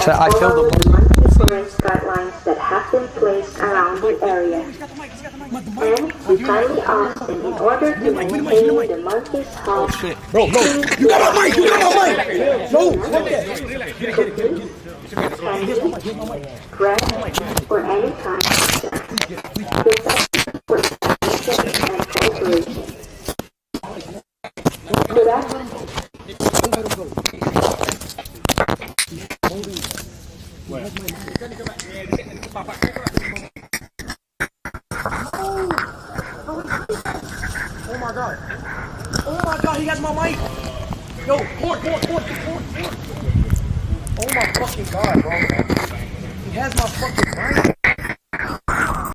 So I filled follow the the monthly forest guidelines that have been placed around the area. And we kindly ask that in order to maintain the monkey's health, Oh shit. Bro, you got my mic! You got my mic! No, fuck that. cookies, candy, bread, or any kind of snack. This is for information and cooperation. Good afternoon. Oh my god. Oh my god, he has my mic. Yo, court. Oh my fucking god, bro. He has my fucking mic.